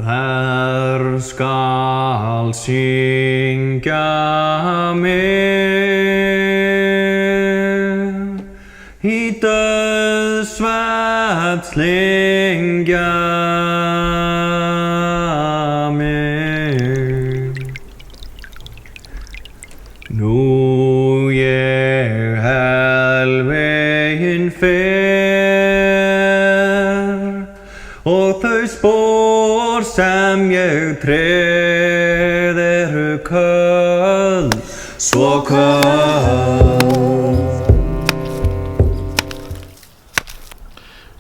Hver skal syngja med I dødsvepps lengja med. Nu jeg halvveien fer, og þau spor sem ég treð eru köld, svo köld.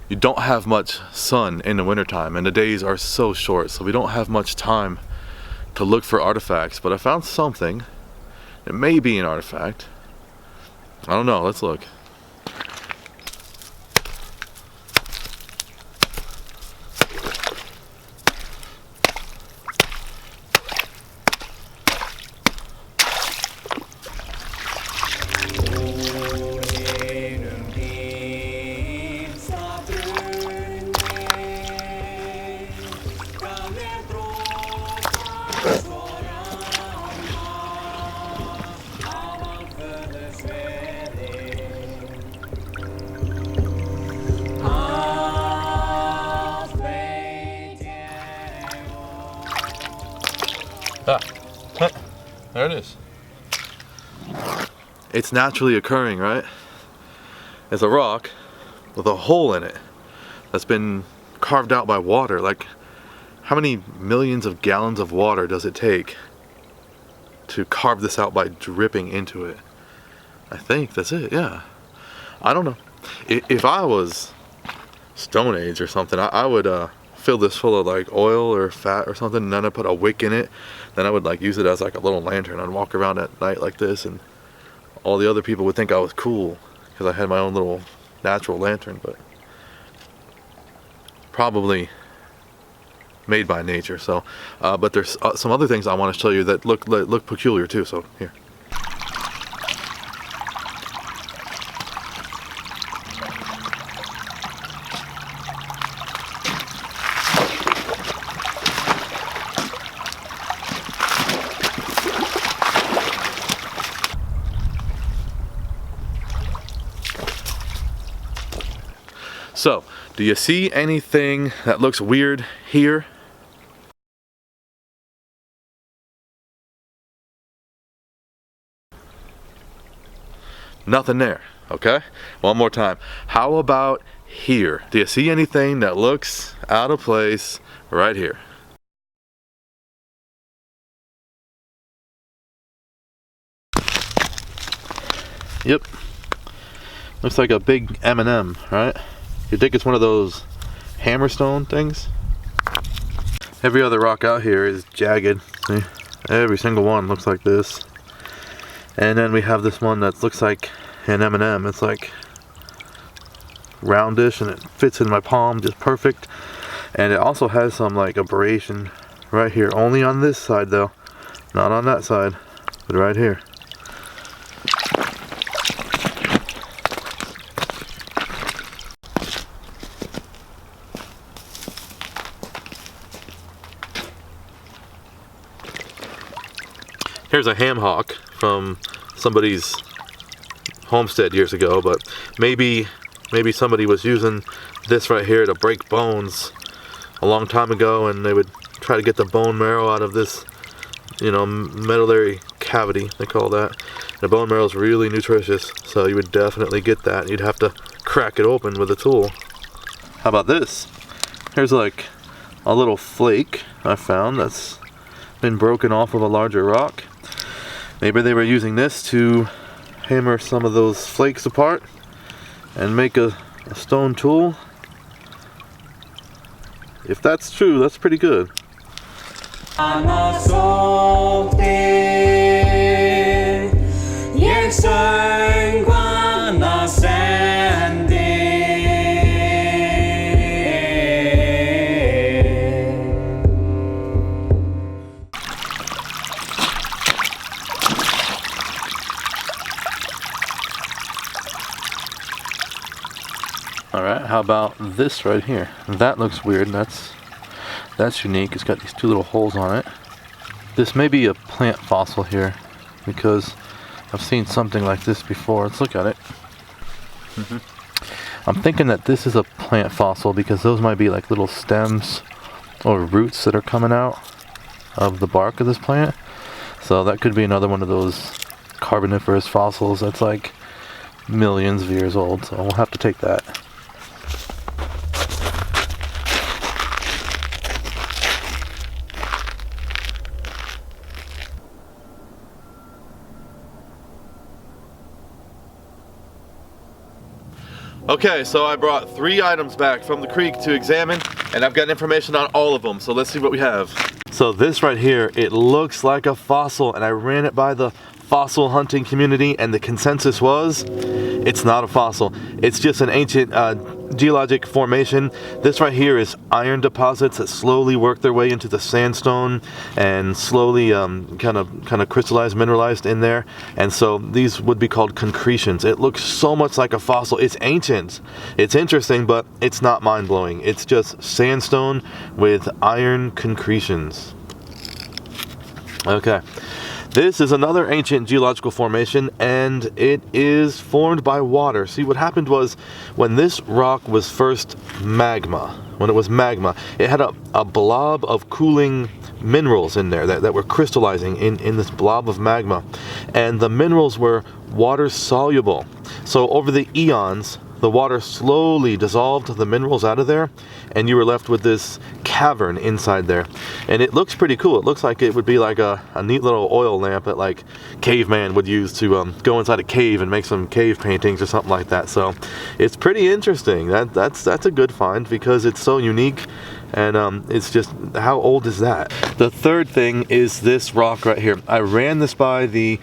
You don't have much sun in the wintertime, and the days are so short, so we don't have much time to look for artifacts. But I found something. It may be an artifact. I don't know. Let's look. Ah, there it is. It's naturally occurring, right? It's a rock with a hole in it that's been carved out by water. Like, how many millions of gallons of water does it take to carve this out by dripping into it? I think that's it, yeah. I don't know. If I was Stone Age or something, I would fill this full of like oil or fat or something, and then I put a wick in it. Then I would like use it as like a little lantern. I'd walk around at night like this, and all the other people would think I was cool because I had my own little natural lantern, but probably made by nature. So but there's some other things I want to show you that look peculiar too, so here. So, do you see anything that looks weird here? Nothing there, okay? One more time. How about here? Do you see anything that looks out of place right here? Yep. Looks like a big M&M, right? You think it's one of those hammerstone things? Every other rock out here is jagged. See? Every single one looks like this. And then we have this one that looks like an M&M. It's like roundish and it fits in my palm just perfect. And it also has some like abrasion right here. Only on this side though. Not on that side, but right here. Here's a ham hock from somebody's homestead years ago, but maybe somebody was using this right here to break bones a long time ago, and they would try to get the bone marrow out of this, you know, medullary cavity, they call that. The bone marrow is really nutritious, so you would definitely get that. You'd have to crack it open with a tool. How about this? Here's like a little flake I found that's been broken off of a larger rock. Maybe they were using this to hammer some of those flakes apart and make a stone tool. If that's true, that's pretty good. Alright, how about this right here? That looks weird. That's That's unique. It's got these two little holes on it. This may be a plant fossil here because I've seen something like this before. Let's look at it. I'm thinking that this is a plant fossil because those might be like little stems or roots that are coming out of the bark of this plant. So that could be another one of those carboniferous fossils that's like millions of years old. So we'll have to take that. Okay, so I brought 3 items back from the creek to examine, and I've got information on all of them, so let's see what we have. So this right here, it looks like a fossil, and I ran it by the fossil hunting community, and the consensus was, it's not a fossil. It's just an ancient geologic formation. This right here is iron deposits that slowly work their way into the sandstone and slowly kind of crystallized, mineralized in there. And so these would be called concretions. It looks so much like a fossil. It's ancient. It's interesting, but it's not mind-blowing. It's just sandstone with iron concretions. Okay. This is another ancient geological formation, and it is formed by water. See, what happened was when this rock was first magma, it had a blob of cooling minerals in there that were crystallizing in this blob of magma. And the minerals were water soluble. So over the eons, the water slowly dissolved the minerals out of there, and you were left with this cavern inside there. And it looks pretty cool. It looks like it would be like a neat little oil lamp that like caveman would use to go inside a cave and make some cave paintings or something like that. So it's pretty interesting. That's a good find because it's so unique. And it's just, how old is that? The third thing is this rock right here. I ran this by the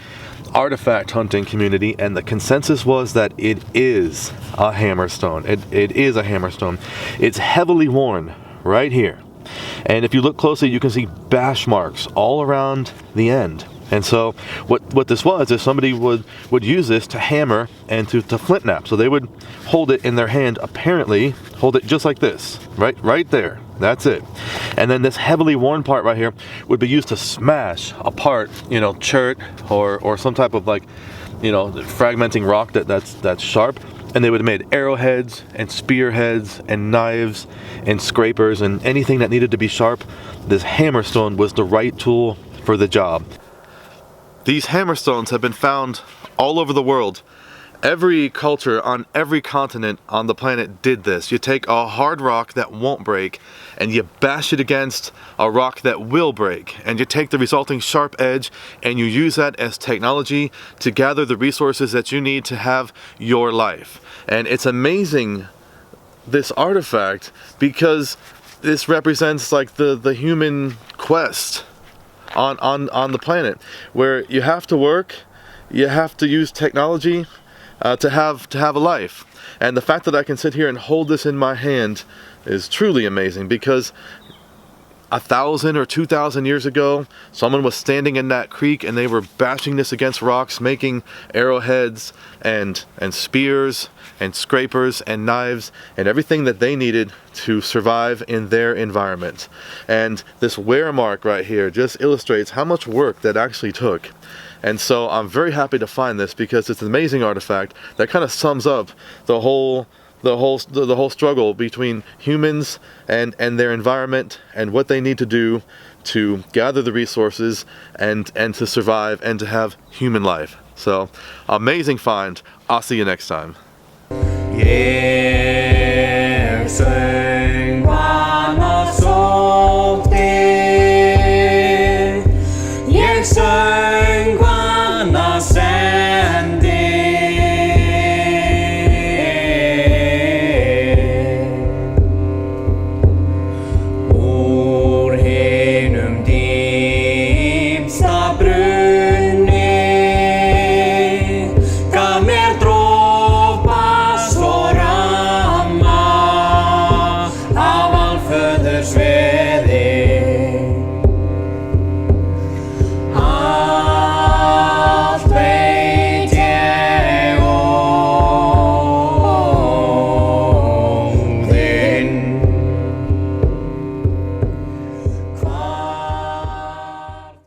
artifact hunting community, and the consensus was that it is a hammerstone. It is a hammerstone. It's heavily worn right here. And if you look closely, you can see bash marks all around the end. And so what this was is somebody would use this to hammer and to flint knap. So they would hold it in their hand, apparently hold it just like this, right there. That's it. And then this heavily worn part right here would be used to smash apart, chert or some type of like, fragmenting rock that's sharp. And they would have made arrowheads and spearheads and knives and scrapers and anything that needed to be sharp. This hammerstone was the right tool for the job. These hammerstones have been found all over the world. Every culture on every continent on the planet did this. You take a hard rock that won't break and you bash it against a rock that will break, and you take the resulting sharp edge and you use that as technology to gather the resources that you need to have your life. And it's amazing, this artifact, because this represents like the human quest on the planet, where you have to work, you have to use technology to have a life. And the fact that I can sit here and hold this in my hand is truly amazing, because 1,000 or 2,000 years ago, someone was standing in that creek and they were bashing this against rocks, making arrowheads and spears and scrapers and knives and everything that they needed to survive in their environment. And this wear mark right here just illustrates how much work that actually took. And so I'm very happy to find this, because it's an amazing artifact that kind of sums up the whole struggle between humans and their environment and what they need to do to gather the resources and to survive and to have human life. So, amazing find. I'll see you next time. Yeah,